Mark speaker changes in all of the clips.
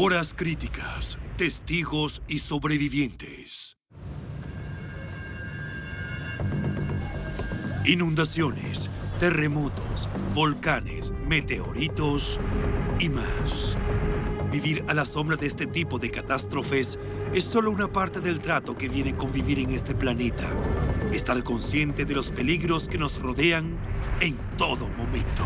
Speaker 1: Horas críticas, testigos y sobrevivientes. Inundaciones, terremotos, volcanes, meteoritos y más. Vivir a la sombra de este tipo de catástrofes es solo una parte del trato que viene con vivir en este planeta. Estar consciente de los peligros que nos rodean en todo momento.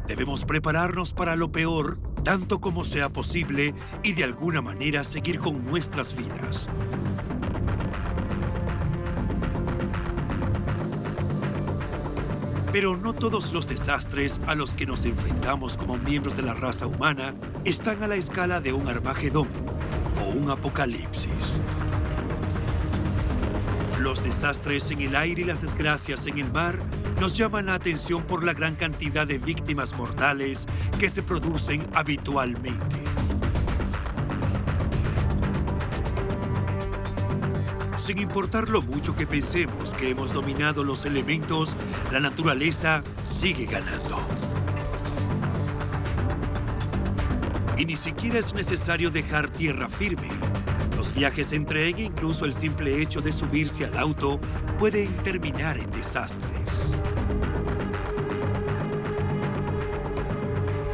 Speaker 1: Debemos prepararnos para lo peor, tanto como sea posible, y de alguna manera seguir con nuestras vidas. Pero no todos los desastres a los que nos enfrentamos como miembros de la raza humana están a la escala de un Armagedón o un apocalipsis. Los desastres en el aire y las desgracias en el mar nos llaman la atención por la gran cantidad de víctimas mortales que se producen habitualmente. Sin importar lo mucho que pensemos que hemos dominado los elementos, la naturaleza sigue ganando. Y ni siquiera es necesario dejar tierra firme. Los viajes en tren e incluso el simple hecho de subirse al auto pueden terminar en desastres.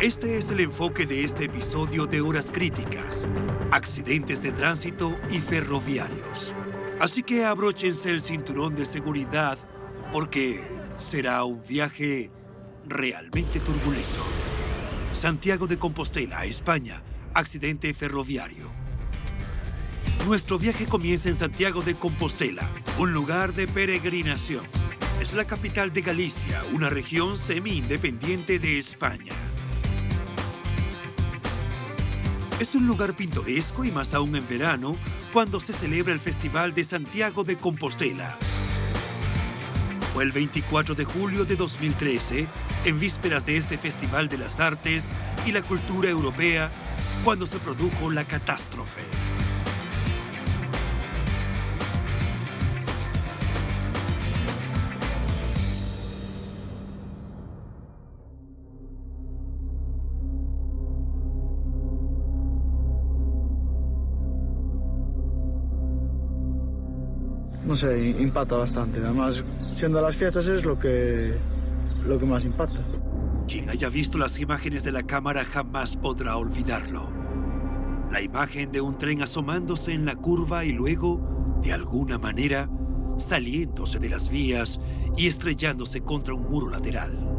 Speaker 1: Este es el enfoque de este episodio de Horas Críticas, accidentes de tránsito y ferroviarios. Así que abróchense el cinturón de seguridad porque será un viaje realmente turbulento. Santiago de Compostela, España, accidente ferroviario. Nuestro viaje comienza en Santiago de Compostela, un lugar de peregrinación. Es la capital de Galicia, una región semi-independiente de España. Es un lugar pintoresco y más aún en verano, cuando se celebra el Festival de Santiago de Compostela. Fue el 24 de julio de 2013, en vísperas de este Festival de las Artes y la Cultura Europea, cuando se produjo la catástrofe.
Speaker 2: No sé, impacta bastante. Además, siendo las fiestas es lo que más impacta.
Speaker 1: Quien haya visto las imágenes de la cámara jamás podrá olvidarlo. La imagen de un tren asomándose en la curva y luego, de alguna manera, saliéndose de las vías y estrellándose contra un muro lateral.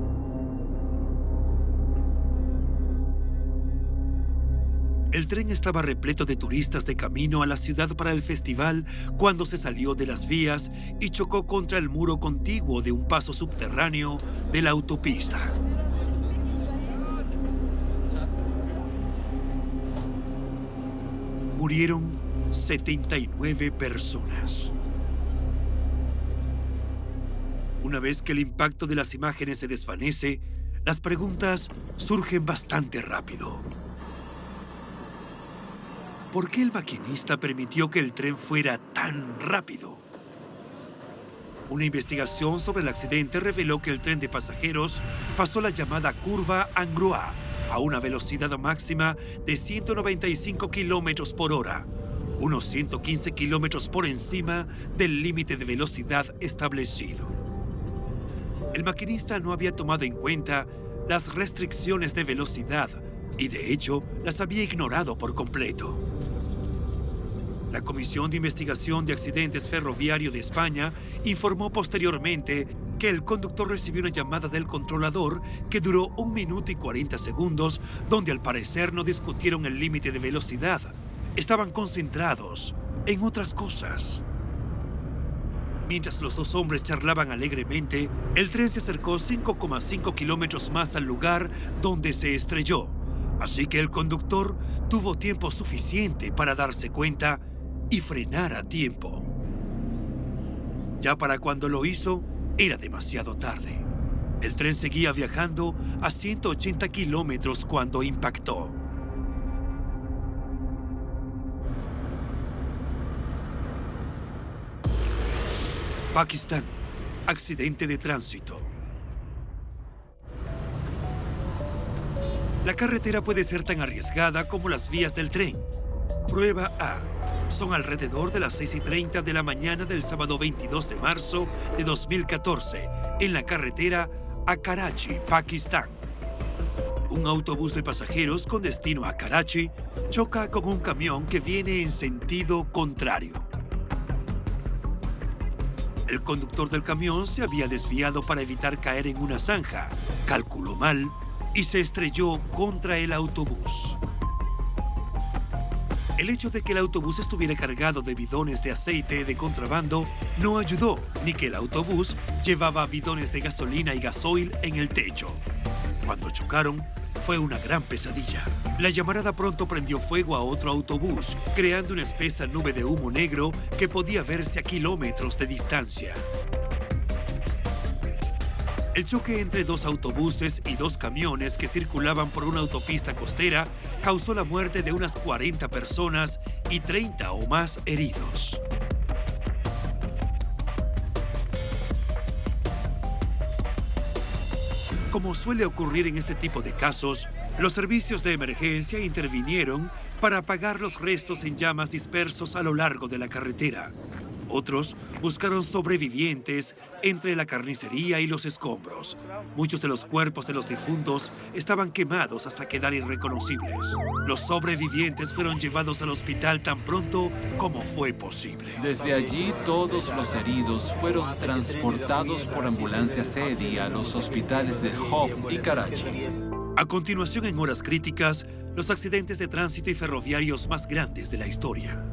Speaker 1: El tren estaba repleto de turistas de camino a la ciudad para el festival cuando se salió de las vías y chocó contra el muro contiguo de un paso subterráneo de la autopista. Murieron 79 personas. Una vez que el impacto de las imágenes se desvanece, las preguntas surgen bastante rápido. ¿Por qué el maquinista permitió que el tren fuera tan rápido? Una investigación sobre el accidente reveló que el tren de pasajeros pasó la llamada curva Angrois a una velocidad máxima de 195 kilómetros por hora, unos 115 kilómetros por encima del límite de velocidad establecido. El maquinista no había tomado en cuenta las restricciones de velocidad y, de hecho, las había ignorado por completo. La Comisión de Investigación de Accidentes Ferroviarios de España informó posteriormente que el conductor recibió una llamada del controlador que duró 1 minuto y 40 segundos, donde al parecer no discutieron el límite de velocidad. Estaban concentrados en otras cosas. Mientras los dos hombres charlaban alegremente, el tren se acercó 5,5 kilómetros más al lugar donde se estrelló. Así que el conductor tuvo tiempo suficiente para darse cuenta y frenar a tiempo. Ya para cuando lo hizo, era demasiado tarde. El tren seguía viajando a 180 kilómetros cuando impactó. Pakistán, accidente de tránsito. La carretera puede ser tan arriesgada como las vías del tren. Prueba A. Son alrededor de las 6:30 de la mañana del sábado 22 de marzo de 2014 en la carretera a Karachi, Pakistán. Un autobús de pasajeros con destino a Karachi choca con un camión que viene en sentido contrario. El conductor del camión se había desviado para evitar caer en una zanja, calculó mal y se estrelló contra el autobús. El hecho de que el autobús estuviera cargado de bidones de aceite de contrabando no ayudó, ni que el autobús llevaba bidones de gasolina y gasoil en el techo. Cuando chocaron, fue una gran pesadilla. La llamarada pronto prendió fuego a otro autobús, creando una espesa nube de humo negro que podía verse a kilómetros de distancia. El choque entre dos autobuses y dos camiones que circulaban por una autopista costera causó la muerte de unas 40 personas y 30 o más heridos. Como suele ocurrir en este tipo de casos, los servicios de emergencia intervinieron para apagar los restos en llamas dispersos a lo largo de la carretera. Otros buscaron sobrevivientes entre la carnicería y los escombros. Muchos de los cuerpos de los difuntos estaban quemados hasta quedar irreconocibles. Los sobrevivientes fueron llevados al hospital tan pronto como fue posible.
Speaker 3: Desde allí, todos los heridos fueron transportados por ambulancia SEDI a los hospitales de Hope y Karachi.
Speaker 1: A continuación, en horas críticas, los accidentes de tránsito y ferroviarios más grandes de la historia.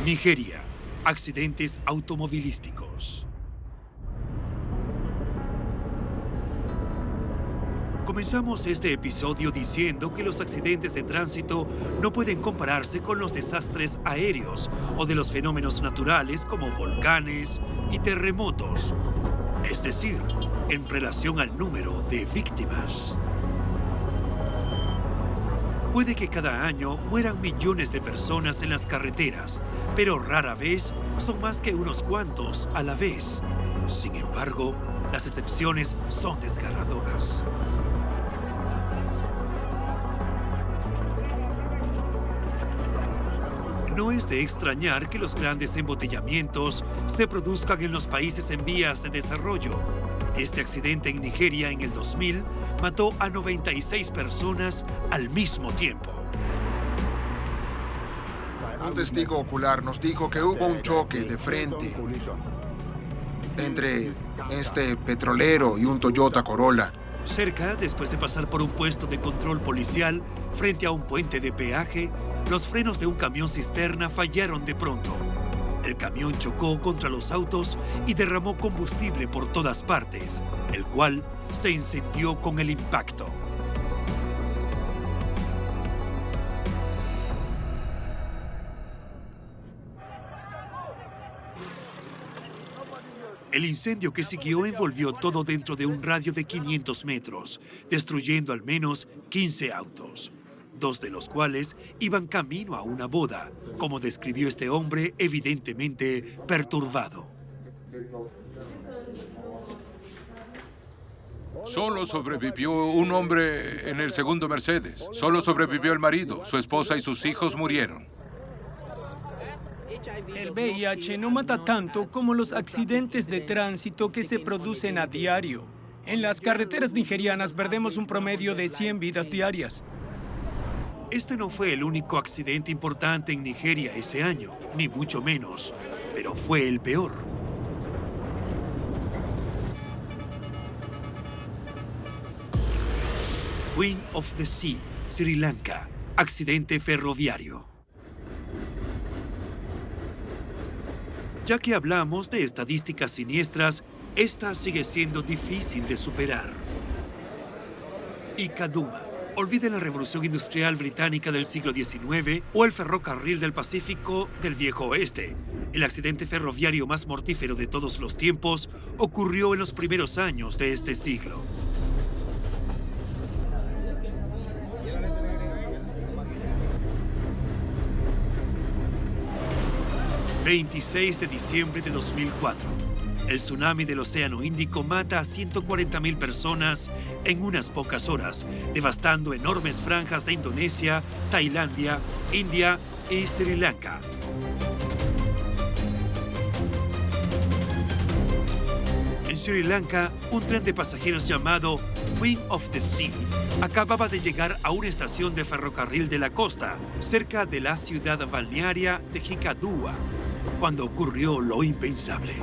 Speaker 1: Nigeria. Accidentes automovilísticos. Comenzamos este episodio diciendo que los accidentes de tránsito no pueden compararse con los desastres aéreos o de los fenómenos naturales como volcanes y terremotos, es decir, en relación al número de víctimas. Puede que cada año mueran millones de personas en las carreteras, pero rara vez son más que unos cuantos a la vez. Sin embargo, las excepciones son desgarradoras. No es de extrañar que los grandes embotellamientos se produzcan en los países en vías de desarrollo. Este accidente en Nigeria en el 2000 mató a 96 personas al mismo tiempo.
Speaker 4: Un testigo ocular nos dijo que hubo un choque de frente entre este petrolero y un Toyota Corolla.
Speaker 1: Cerca, después de pasar por un puesto de control policial frente a un puente de peaje, los frenos de un camión cisterna fallaron de pronto. El camión chocó contra los autos y derramó combustible por todas partes, el cual se incendió con el impacto. El incendio que siguió envolvió todo dentro de un radio de 500 metros, destruyendo al menos 15 autos, 2 de los cuales iban camino a una boda, como describió este hombre evidentemente perturbado.
Speaker 5: Solo sobrevivió un hombre en el segundo Mercedes. Solo sobrevivió el marido. Su esposa y sus hijos murieron.
Speaker 6: El VIH no mata tanto como los accidentes de tránsito que se producen a diario. En las carreteras nigerianas perdemos un promedio de 100 vidas diarias.
Speaker 1: Este no fue el único accidente importante en Nigeria ese año, ni mucho menos, pero fue el peor. Queen of the Sea, Sri Lanka, accidente ferroviario. Ya que hablamos de estadísticas siniestras, esta sigue siendo difícil de superar. Icaduma. Olvide la revolución industrial británica del siglo XIX o el ferrocarril del Pacífico del Viejo Oeste. El accidente ferroviario más mortífero de todos los tiempos ocurrió en los primeros años de este siglo. ...26 de diciembre de 2004... El tsunami del Océano Índico mata a 140.000 personas en unas pocas horas, devastando enormes franjas de Indonesia, Tailandia, India y Sri Lanka. En Sri Lanka, un tren de pasajeros llamado Queen of the Sea acababa de llegar a una estación de ferrocarril de la costa, cerca de la ciudad balnearia de Hikkaduwa, cuando ocurrió lo impensable.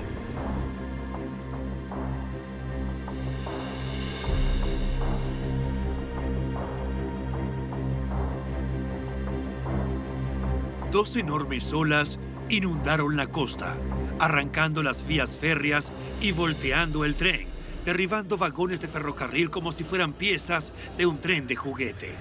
Speaker 1: Dos enormes olas inundaron la costa, arrancando las vías férreas y volteando el tren, derribando vagones de ferrocarril como si fueran piezas de un tren de juguete.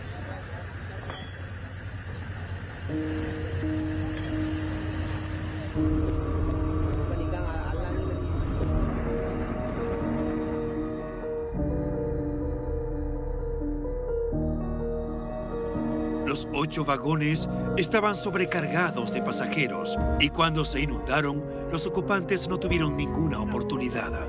Speaker 1: Los 8 vagones estaban sobrecargados de pasajeros y cuando se inundaron, los ocupantes no tuvieron ninguna oportunidad.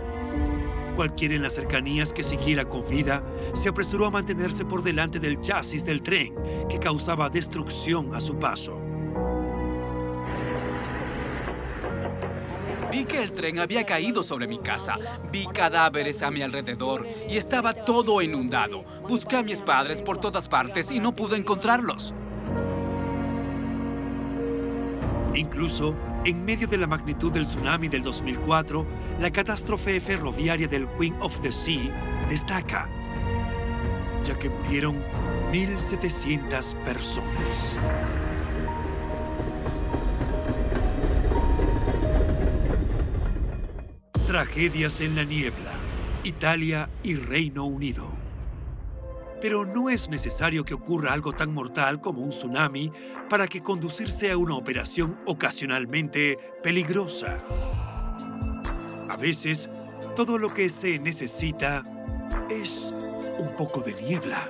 Speaker 1: Cualquiera en las cercanías que siguiera con vida se apresuró a mantenerse por delante del chasis del tren que causaba destrucción a su paso.
Speaker 7: Vi que el tren había caído sobre mi casa. Vi cadáveres a mi alrededor y estaba todo inundado. Busqué a mis padres por todas partes y no pude encontrarlos.
Speaker 1: Incluso, en medio de la magnitud del tsunami del 2004, la catástrofe ferroviaria del Queen of the Sea destaca, ya que murieron 1.700 personas. Tragedias en la niebla, Italia y Reino Unido. Pero no es necesario que ocurra algo tan mortal como un tsunami para que conducir sea una operación ocasionalmente peligrosa. A veces, todo lo que se necesita es un poco de niebla.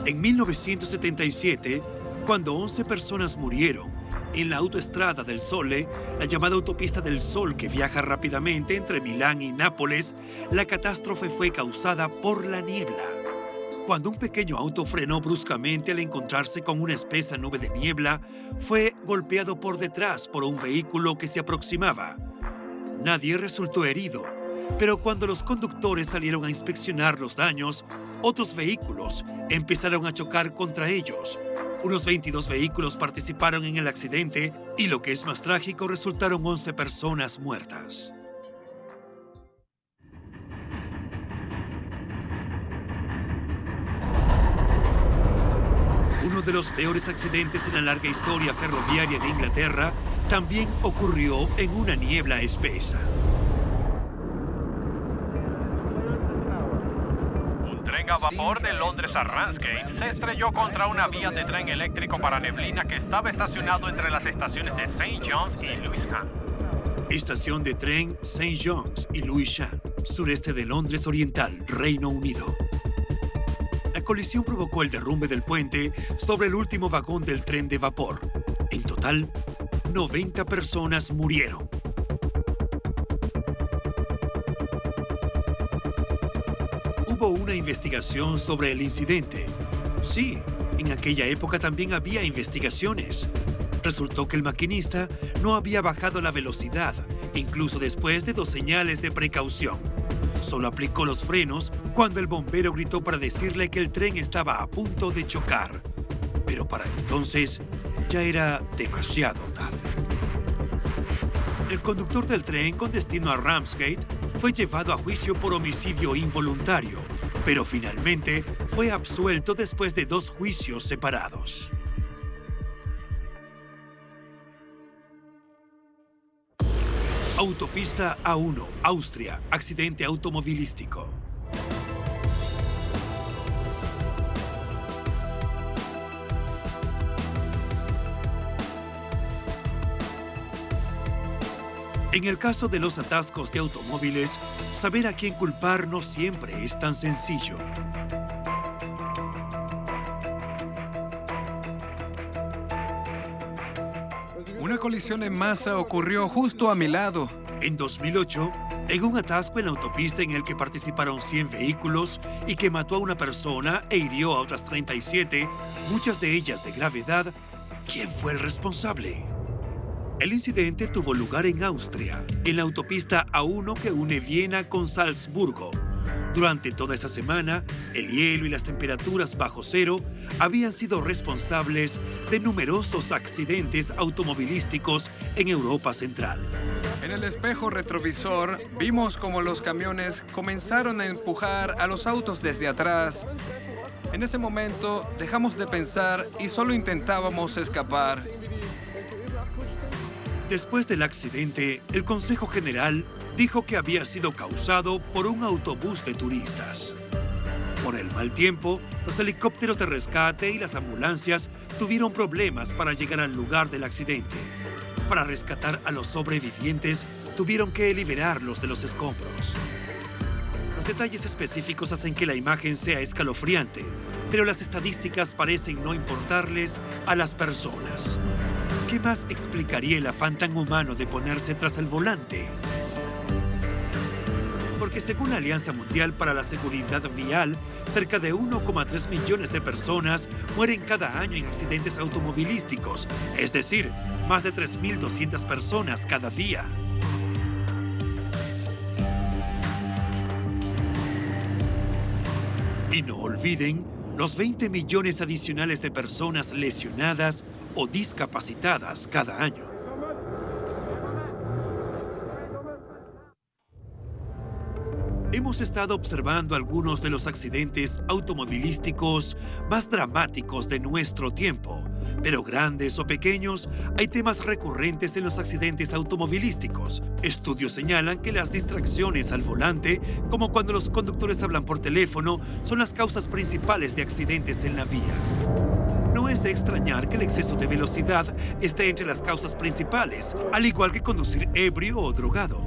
Speaker 1: En 1977, cuando 11 personas murieron en la autoestrada del Sole, la llamada autopista del Sol que viaja rápidamente entre Milán y Nápoles, la catástrofe fue causada por la niebla. Cuando un pequeño auto frenó bruscamente al encontrarse con una espesa nube de niebla, fue golpeado por detrás por un vehículo que se aproximaba. Nadie resultó herido, pero cuando los conductores salieron a inspeccionar los daños, otros vehículos empezaron a chocar contra ellos. Unos 22 vehículos participaron en el accidente y, lo que es más trágico, resultaron 11 personas muertas. Uno de los peores accidentes en la larga historia ferroviaria de Inglaterra también ocurrió en una niebla espesa.
Speaker 8: A vapor de Londres a Ramsgate se estrelló contra una vía de tren eléctrico para neblina que estaba estacionado entre las estaciones de St. John's y Lewisham.
Speaker 1: Estación de tren St. John's y Lewisham, sureste de Londres Oriental, Reino Unido. La colisión provocó el derrumbe del puente sobre el último vagón del tren de vapor. En total, 90 personas murieron. Hubo una investigación sobre el incidente. Sí, en aquella época también había investigaciones. Resultó que el maquinista no había bajado la velocidad, incluso después de 2 señales de precaución. Solo aplicó los frenos cuando el bombero gritó para decirle que el tren estaba a punto de chocar. Pero para entonces ya era demasiado tarde. El conductor del tren con destino a Ramsgate fue llevado a juicio por homicidio involuntario, pero finalmente fue absuelto después de 2 juicios separados. Autopista A1, Austria, accidente automovilístico. En el caso de los atascos de automóviles, saber a quién culpar no siempre es tan sencillo.
Speaker 9: Una colisión en masa ocurrió justo a mi lado.
Speaker 1: En 2008, En un atasco en la autopista en el que participaron 100 vehículos y que mató a una persona e hirió a otras 37, muchas de ellas de gravedad, ¿quién fue el responsable? El incidente tuvo lugar en Austria, en la autopista A1 que une Viena con Salzburgo. Durante toda esa semana, el hielo y las temperaturas bajo cero habían sido responsables de numerosos accidentes automovilísticos en Europa Central.
Speaker 9: En el espejo retrovisor vimos cómo los camiones comenzaron a empujar a los autos desde atrás. En ese momento dejamos de pensar y solo intentábamos escapar.
Speaker 1: Después del accidente, el Consejo General dijo que había sido causado por un autobús de turistas. Por el mal tiempo, los helicópteros de rescate y las ambulancias tuvieron problemas para llegar al lugar del accidente. Para rescatar a los sobrevivientes, tuvieron que liberarlos de los escombros. Los detalles específicos hacen que la imagen sea escalofriante, pero las estadísticas parecen no importarles a las personas. ¿Qué más explicaría el afán tan humano de ponerse tras el volante? Porque según la Alianza Mundial para la Seguridad Vial, cerca de 1,3 millones de personas mueren cada año en accidentes automovilísticos, es decir, más de 3.200 personas cada día. Y no olviden los 20 millones adicionales de personas lesionadas o discapacitadas cada año. Hemos estado observando algunos de los accidentes automovilísticos más dramáticos de nuestro tiempo, pero grandes o pequeños, hay temas recurrentes en los accidentes automovilísticos. Estudios señalan que las distracciones al volante, como cuando los conductores hablan por teléfono, son las causas principales de accidentes en la vía. No es de extrañar que el exceso de velocidad esté entre las causas principales, al igual que conducir ebrio o drogado.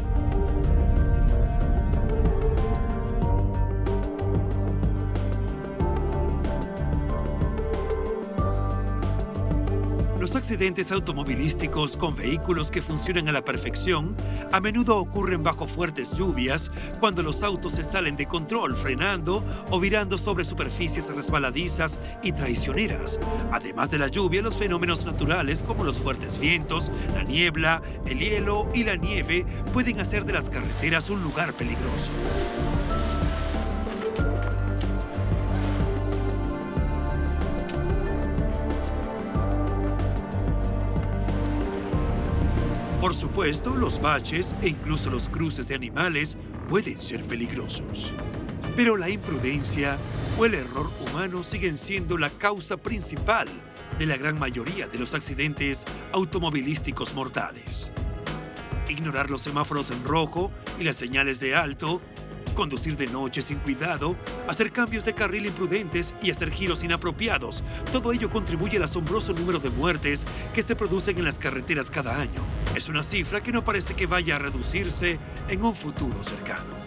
Speaker 1: Los accidentes automovilísticos con vehículos que funcionan a la perfección a menudo ocurren bajo fuertes lluvias, cuando los autos se salen de control frenando o virando sobre superficies resbaladizas y traicioneras. Además de la lluvia, los fenómenos naturales como los fuertes vientos, la niebla, el hielo y la nieve pueden hacer de las carreteras un lugar peligroso. Por supuesto, los baches e incluso los cruces de animales pueden ser peligrosos. Pero la imprudencia o el error humano siguen siendo la causa principal de la gran mayoría de los accidentes automovilísticos mortales. Ignorar los semáforos en rojo y las señales de alto, conducir de noche sin cuidado, hacer cambios de carril imprudentes y hacer giros inapropiados, todo ello contribuye al asombroso número de muertes que se producen en las carreteras cada año. Es una cifra que no parece que vaya a reducirse en un futuro cercano.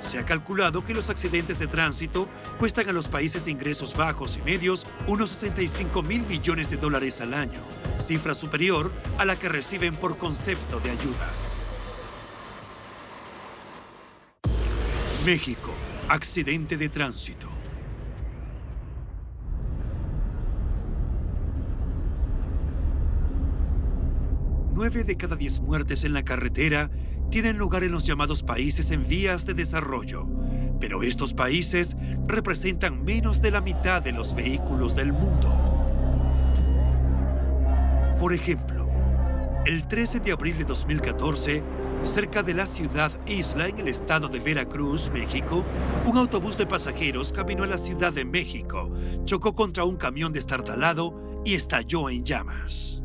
Speaker 1: Se ha calculado que los accidentes de tránsito cuestan a los países de ingresos bajos y medios unos 65.000 millones de dólares al año, cifra superior a la que reciben por concepto de ayuda. México, accidente de tránsito. Nueve de cada 10 muertes en la carretera tienen lugar en los llamados países en vías de desarrollo, pero estos países representan menos de la mitad de los vehículos del mundo. Por ejemplo, el 13 de abril de 2014, cerca de la ciudad Isla, en el estado de Veracruz, México, un autobús de pasajeros camino a la Ciudad de México, chocó contra un camión destartalado y estalló en llamas.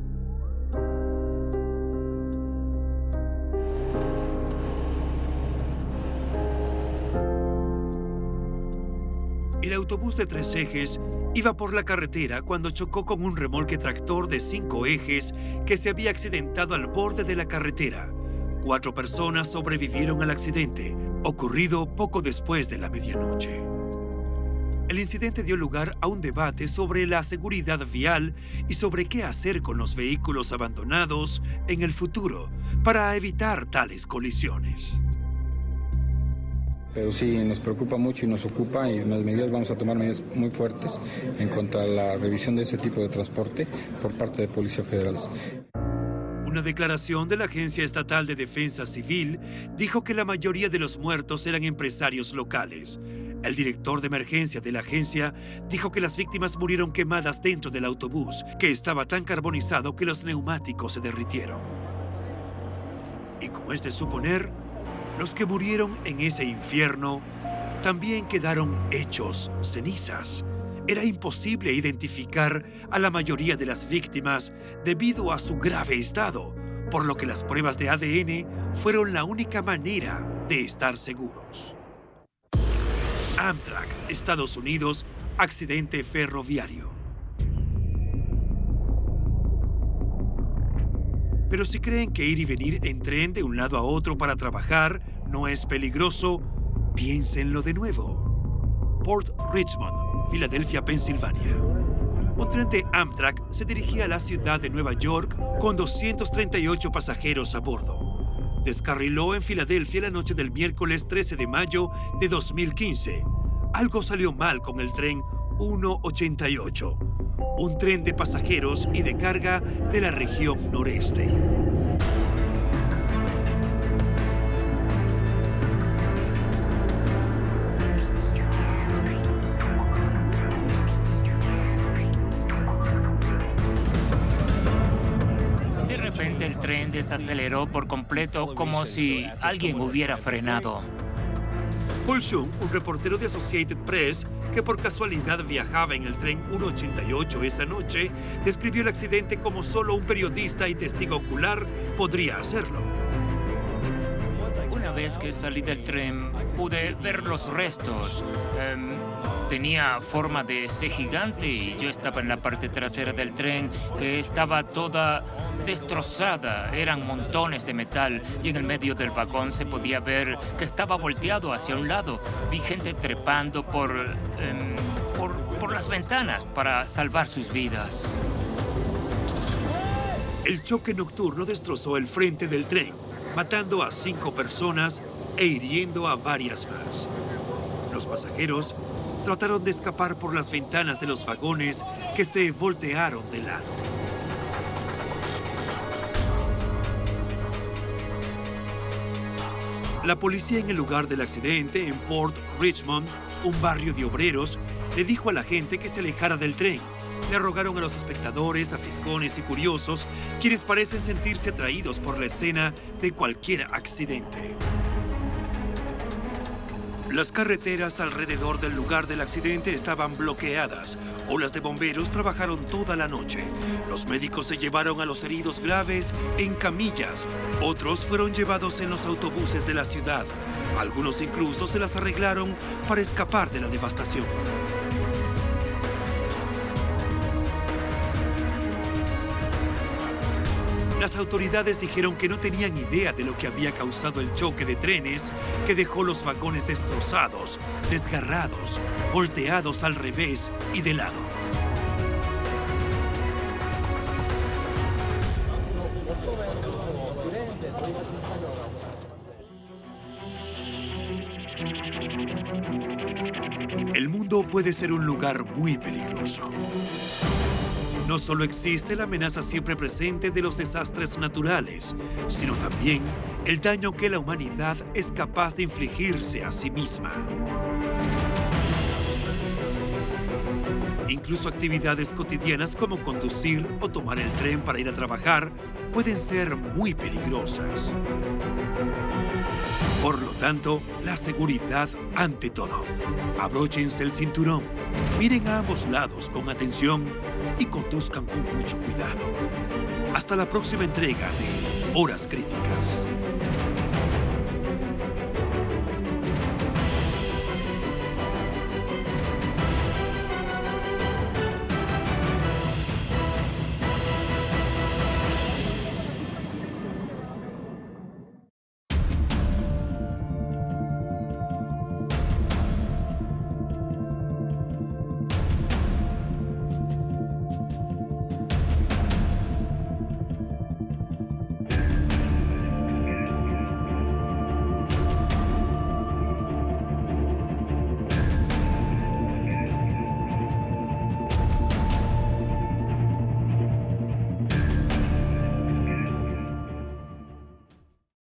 Speaker 1: El autobús de 3 ejes iba por la carretera cuando chocó con un remolque tractor de 5 ejes que se había accidentado al borde de la carretera. 4 personas sobrevivieron al accidente, ocurrido poco después de la medianoche. El incidente dio lugar a un debate sobre la seguridad vial y sobre qué hacer con los vehículos abandonados en el futuro para evitar tales colisiones.
Speaker 10: Pero sí, nos preocupa mucho y nos ocupa, y las medidas, vamos a tomar medidas muy fuertes en cuanto a la revisión de ese tipo de transporte por parte de policías federales.
Speaker 1: Una declaración de la Agencia Estatal de Defensa Civil dijo que la mayoría de los muertos eran empresarios locales. El director de emergencia de la agencia dijo que las víctimas murieron quemadas dentro del autobús, que estaba tan carbonizado que los neumáticos se derritieron. Y como es de suponer, los que murieron en ese infierno también quedaron hechos cenizas. Era imposible identificar a la mayoría de las víctimas debido a su grave estado, por lo que las pruebas de ADN fueron la única manera de estar seguros. Amtrak, Estados Unidos, accidente ferroviario. Pero si creen que ir y venir en tren de un lado a otro para trabajar no es peligroso, piénsenlo de nuevo. Port Richmond, Filadelfia, Pensilvania. Un tren de Amtrak se dirigía a la ciudad de Nueva York con 238 pasajeros a bordo. Descarriló en Filadelfia la noche del miércoles 13 de mayo de 2015. Algo salió mal con el tren 188, un tren de pasajeros y de carga de la región noreste.
Speaker 11: De repente el tren desaceleró por completo, como si alguien hubiera frenado.
Speaker 1: Paul Shum, un reportero de Associated Press que por casualidad viajaba en el tren 188 esa noche, describió el accidente como solo un periodista y testigo ocular podría hacerlo.
Speaker 11: Una vez que salí del tren, pude ver los restos. Tenía forma de C gigante y yo estaba en la parte trasera del tren, que estaba toda destrozada. Eran montones de metal y en el medio del vagón se podía ver que estaba volteado hacia un lado. Vi gente trepando por las ventanas para salvar sus vidas.
Speaker 1: El choque nocturno destrozó el frente del tren, matando a 5 personas e hiriendo a varias más. Los pasajeros trataron de escapar por las ventanas de los vagones que se voltearon de lado. La policía en el lugar del accidente, en Port Richmond, un barrio de obreros, le dijo a la gente que se alejara del tren. Le rogaron a los espectadores, a fisgones y curiosos, quienes parecen sentirse atraídos por la escena de cualquier accidente. Las carreteras alrededor del lugar del accidente estaban bloqueadas. Olas de bomberos trabajaron toda la noche. Los médicos se llevaron a los heridos graves en camillas. Otros fueron llevados en los autobuses de la ciudad. Algunos incluso se las arreglaron para escapar de la devastación. Las autoridades dijeron que no tenían idea de lo que había causado el choque de trenes que dejó los vagones destrozados, desgarrados, volteados al revés y de lado. El mundo puede ser un lugar muy peligroso. No solo existe la amenaza siempre presente de los desastres naturales, sino también el daño que la humanidad es capaz de infligirse a sí misma. Incluso actividades cotidianas como conducir o tomar el tren para ir a trabajar pueden ser muy peligrosas. Por lo tanto, la seguridad ante todo. Abróchense el cinturón, miren a ambos lados con atención y conduzcan con mucho cuidado. Hasta la próxima entrega de Horas Críticas.